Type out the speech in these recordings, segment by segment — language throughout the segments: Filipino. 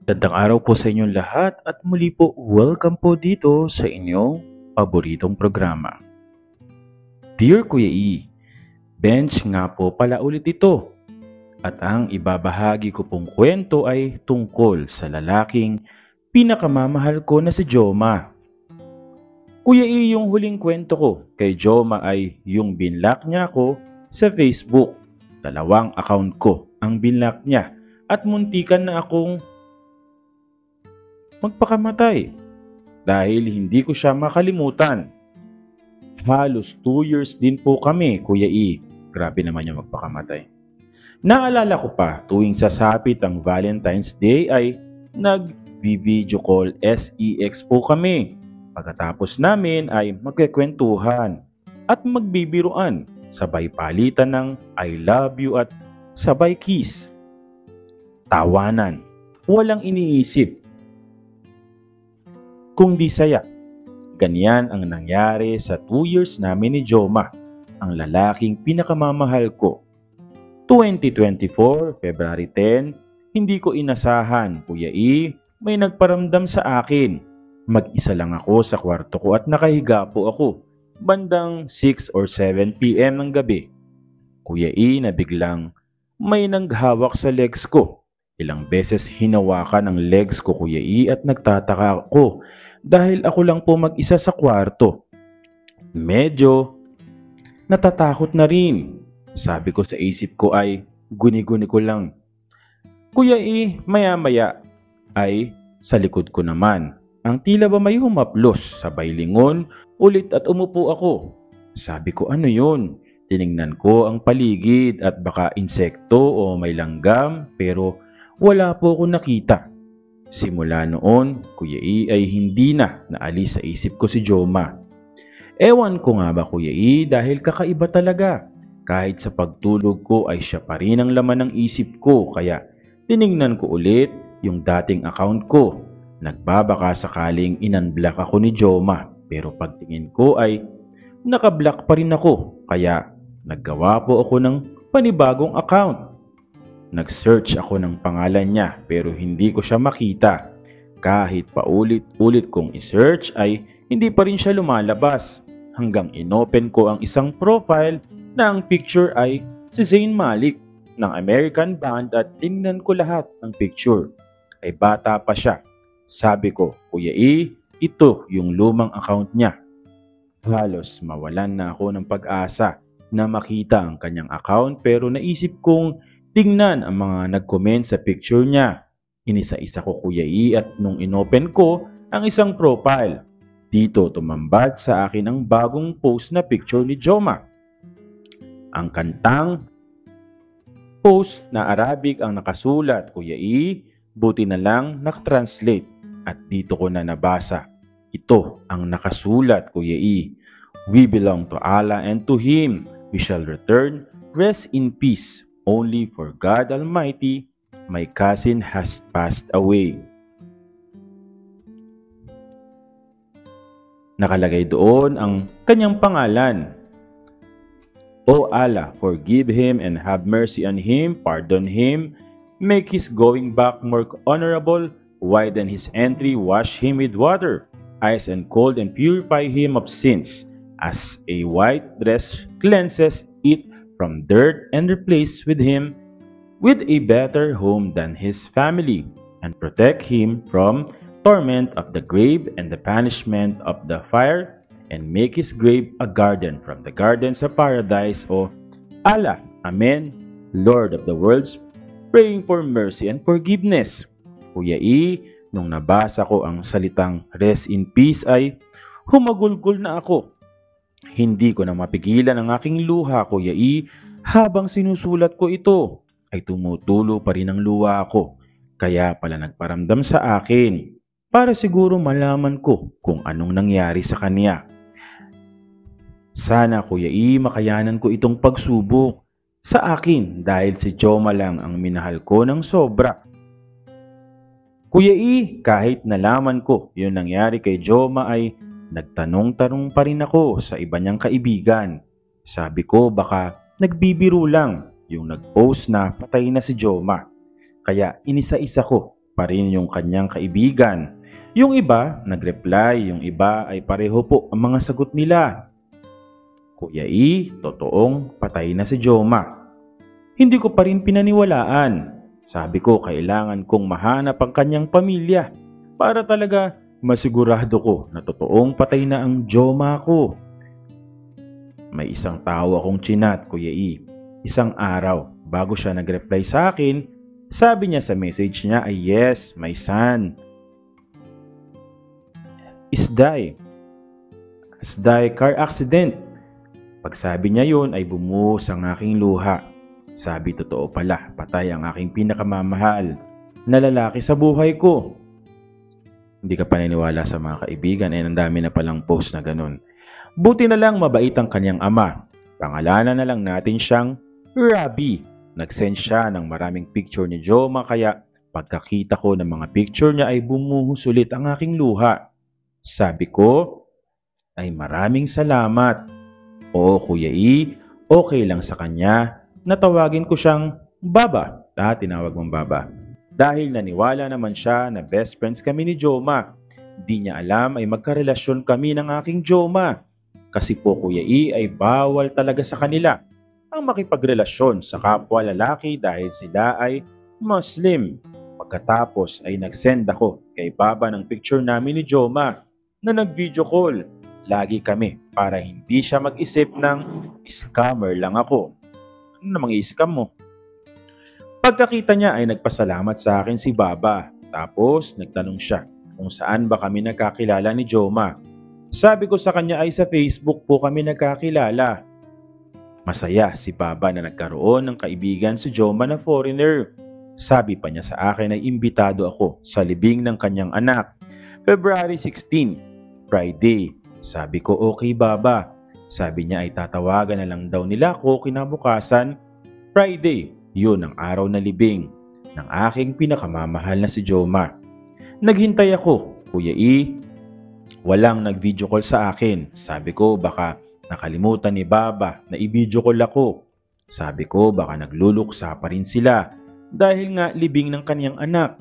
Magandang araw po sa inyong lahat at muli po welcome po dito sa inyong paboritong programa. Dear Kuya E, bench nga po pala ulit ito at ang ibabahagi ko pong kwento ay tungkol sa lalaking pinakamamahal ko na si Joma. Kuya E, yung huling kwento ko kay Joma ay yung binlock niya ako sa Facebook. 2 account ko ang binlock niya at muntikan na akong magpakamatay dahil hindi ko siya makalimutan. Halos 2 years din po kami, Kuya E. Grabe naman yung magpakamatay. Naalala ko pa tuwing sasapit ang Valentine's Day ay nag-video call SEX po kami. Pagkatapos namin ay magkikwentuhan at magbibiruan, sabay palitan ng I love you at sabay kiss. Tawanan, walang iniisip kung di saya. Ganyan ang nangyari sa 2 years namin ni Joma, ang lalaking pinakamamahal ko. 2024, February 10, hindi ko inasahan, Kuya E, may nagparamdam sa akin. Mag-isa lang ako sa kwarto ko at nakahiga po ako, bandang 6 or 7 p.m. ng gabi. Kuya E, na biglang may nanghawak sa legs ko. Ilang beses hinawakan ang legs ko, Kuya E, at nagtataka ako dahil ako lang po mag-isa sa kwarto. Medyo natatakot na rin. Sabi ko sa isip ko ay guni-guni ko lang. Kuya E, maya-maya ay sa likod ko naman. Ang tila ba may humaplos, sabay lingon, ulit at umupo ako. Sabi ko, ano yun? Tiningnan ko ang paligid at baka insekto o may langgam pero wala po ako nakita. Simula noon, Kuya E, ay hindi na naalis sa isip ko si Joma. Ewan ko nga ba, Kuya E, dahil kakaiba talaga. Kahit sa pagtulog ko ay siya pa rin ang laman ng isip ko, kaya tiningnan ko ulit yung dating account ko. Nagbabaka sakaling inunblock ako ni Joma, pero pagtingin ko ay nakablock pa rin ako, kaya naggawa po ako ng panibagong account. Nag-search ako ng pangalan niya pero hindi ko siya makita. Kahit paulit-ulit kong i-search ay hindi pa rin siya lumalabas. Hanggang inopen ko ang isang profile na ang picture ay si Zayn Malik ng American band at tingnan ko lahat ng picture. Ay bata pa siya. Sabi ko, Kuya E, ito yung lumang account niya. Halos mawalan na ako ng pag-asa na makita ang kanyang account pero naisip kong tingnan ang mga nag-comment sa picture niya. Inisa-isa ko, Kuya E, at nung inopen ko ang isang profile, dito tumambad sa akin ang bagong post na picture ni Joma. Ang kantang post na Arabic ang nakasulat, Kuya E, buti na lang nakatranslate at dito ko na nabasa. Ito ang nakasulat, Kuya E. We belong to Allah and to Him we shall return. Rest in peace. Only for God Almighty, my cousin has passed away. Nakalagay doon ang kanyang pangalan. O Allah, forgive him and have mercy on him, pardon him, make his going back more honorable, widen his entry, wash him with water, ice and cold, and purify him of sins, as a white dress cleanses it from dirt, and replace with him with a better home than his family, and protect him from torment of the grave and the punishment of the fire, and make his grave a garden from the gardens of paradise. O Allah, Amen, Lord of the worlds, praying for mercy and forgiveness. Kuya E, nung nabasa ko ang salitang rest in peace ay humagulgol na ako. Hindi ko na mapigilan ang aking luha, Kuya E. Habang sinusulat ko ito, ay tumutulo pa rin ang luha ko. Kaya pala nagparamdam sa akin, para siguro malaman ko kung anong nangyari sa kanya. Sana, Kuya E, makayanan ko itong pagsubok sa akin dahil si Joma lang ang minahal ko ng sobra. Kuya E, kahit nalaman ko yung nangyari kay Joma ay nagtanong-tanong pa rin ako sa iba niyang kaibigan. Sabi ko baka nagbibiro lang yung nag-post na patay na si Joma. Kaya inisa-isa ko pa rin yung kanyang kaibigan. Yung iba, nag-reply, yung iba ay pareho po ang mga sagot nila. Kuya E, totoong patay na si Joma. Hindi ko pa rin pinaniwalaan. Sabi ko kailangan kong mahanap ang kanyang pamilya para talaga masigurado ko na totoong patay na ang Joma ko. May isang tao akong chinat, Kuya E. Isang araw, bago siya nag-reply sa akin, sabi niya sa message niya ay yes, my son is die. Has die car accident. Pagsabi niya yun ay bumuhos ang aking luha. Sabi totoo pala, patay ang aking pinakamamahal na lalaki sa buhay ko. Hindi ka paniniwala sa mga kaibigan, ay ang dami na palang post na ganun. Buti na lang mabait ang kanyang ama. Pangalanan na lang natin siyang Robbie. Nag-send siya ng maraming picture ni Joma kaya pagkakita ko ng mga picture niya ay bumuhos ulit ang aking luha. Sabi ko ay maraming salamat. Oo Kuya E, okay lang sa kanya. Natawagin ko siyang Baba. Tinawag mong Baba. Dahil naniwala naman siya na best friends kami ni Joma. Di niya alam ay magkarelasyon kami ng aking Joma. Kasi po Kuya E ay bawal talaga sa kanila ang makipagrelasyon sa kapwa lalaki dahil sila ay Muslim. Pagkatapos ay nag-send ako kay Baba ng picture namin ni Joma na nag-video call. Lagi kami para hindi siya mag-isip ng scammer lang ako. Ano namang i-scam mo? Pagkakita niya ay nagpasalamat sa akin si Baba. Tapos nagtanong siya kung saan ba kami nagkakilala ni Joma. Sabi ko sa kanya ay sa Facebook po kami nagkakilala. Masaya si Baba na nagkaroon ng kaibigan si Joma na foreigner. Sabi pa niya sa akin ay imbitado ako sa libing ng kanyang anak. February 16, Friday. Sabi ko okay Baba. Sabi niya ay tatawagan na lang daw nila ako kinabukasan Friday. Yun ang araw na libing ng aking pinakamamahal na si Joma. Naghintay ako, Kuya E. Walang nag-video call sa akin. Sabi ko baka nakalimutan ni Baba na i-video call ako. Sabi ko baka nagluluksa pa rin sila dahil nga libing ng kaniyang anak.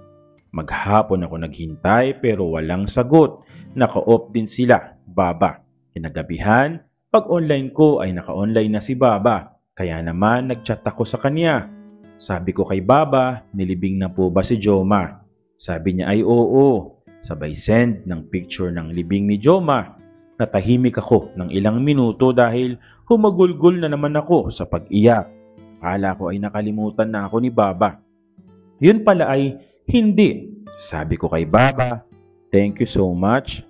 Maghapon ako naghintay pero walang sagot. Naka-off din sila, Baba. Kinagabihan, pag online ko ay naka-online na si Baba. Kaya naman nag-chat ako sa kanya. Sabi ko kay Baba, nilibing na po ba si Joma? Sabi niya ay oo. Sabay send ng picture ng libing ni Joma. Natahimik ako ng ilang minuto dahil humagulgol na naman ako sa pag-iyak. Akala ko ay nakalimutan na ako ni Baba. Yun pala ay hindi. Sabi ko kay Baba, thank you so much.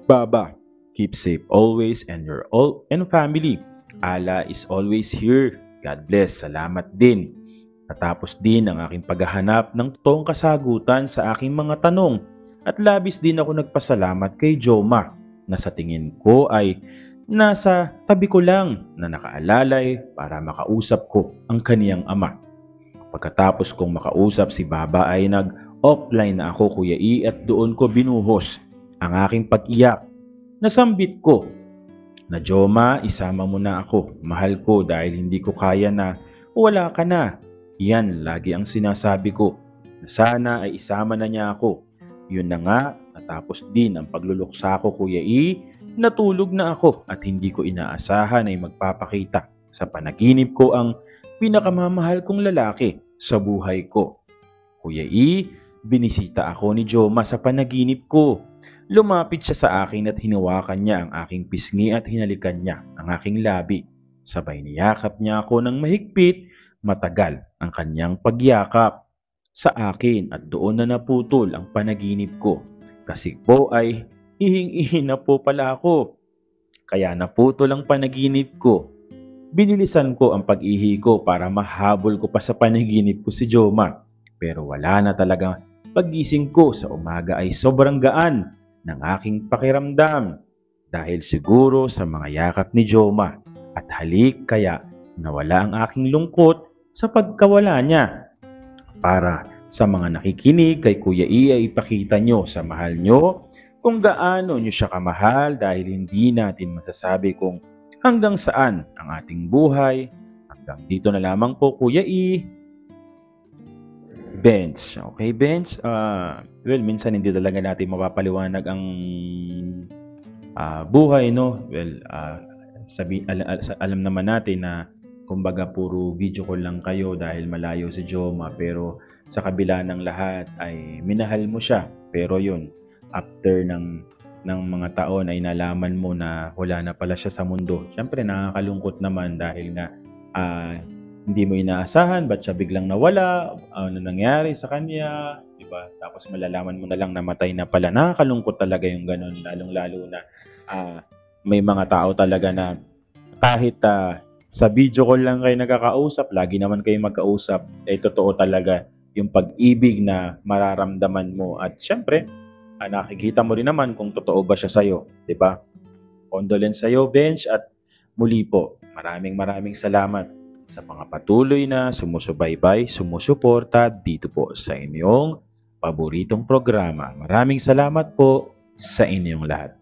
Baba, keep safe always and your all and family. Allah is always here. God bless. Salamat din. Natapos din ang aking paghahanap ng totoong kasagutan sa aking mga tanong at labis din ako nagpasalamat kay Joma na sa tingin ko ay nasa tabi ko lang na nakaalalay para makausap ko ang kaniyang ama. Pagkatapos kong makausap si Baba ay nag-offline na ako Kuya E at doon ko binuhos ang aking pag-iyak. Nasambit ko na Joma, isama mo na ako. Mahal ko dahil hindi ko kaya na wala ka na. Yan lagi ang sinasabi ko na sana ay isama na niya ako. Yun na nga, natapos din ang pagluluksa ko Kuya E, natulog na ako at hindi ko inaasahan ay magpapakita sa panaginip ko ang pinakamamahal kong lalaki sa buhay ko. Kuya E, binisita ako ni Joma sa panaginip ko. Lumapit siya sa akin at hinawakan niya ang aking pisngi at hinalikan niya ang aking labi. Sabay niyakap niya ako ng mahigpit, matagal ang kanyang pagyakap sa akin at doon na naputol ang panaginip ko. Kasi po ay ihing-ihi na po pala ako. Kaya naputol ang panaginip ko. Binilisan ko ang pag-ihi ko para mahabol ko pa sa panaginip ko si Joma. Pero wala na talaga. Paggising ko sa umaga ay sobrang gaan ng aking pakiramdam. Dahil siguro sa mga yakap ni Joma at halik kaya nawala ang aking lungkot sa pagkawala niya. Para sa mga nakikinig kay Kuya E ay ipakita nyo sa mahal nyo kung gaano nyo siya kamahal dahil hindi natin masasabi kung hanggang saan ang ating buhay. Hanggang dito na lamang po Kuya E. Bench. Okay, bench. Well, minsan hindi talaga natin mapapaliwanag ang buhay, no? Well, alam naman natin na kumbaga puro video call lang kayo dahil malayo si Joma, pero sa kabila ng lahat ay minahal mo siya. Pero yun, after ng mga taon ay nalaman mo na wala na pala siya sa mundo. Siyempre nakakalungkot naman dahil nga hindi mo inaasahan, ba't siya biglang nawala, ano nangyari sa kanya, di ba? Tapos malalaman mo na lang namatay na pala. Nakakalungkot talaga yung ganun, lalong-lalo na may mga tao talaga na kahit sa video call lang kayo nagkakausap, lagi naman kayo magkausap, totoo talaga yung pag-ibig na mararamdaman mo. At syempre, nakikita mo rin naman kung totoo ba siya sa'yo, di ba? Condolence sa'yo, Bench, at muli po, maraming salamat sa mga patuloy na sumusubaybay, sumusuporta dito po sa inyong paboritong programa. Maraming salamat po sa inyong lahat.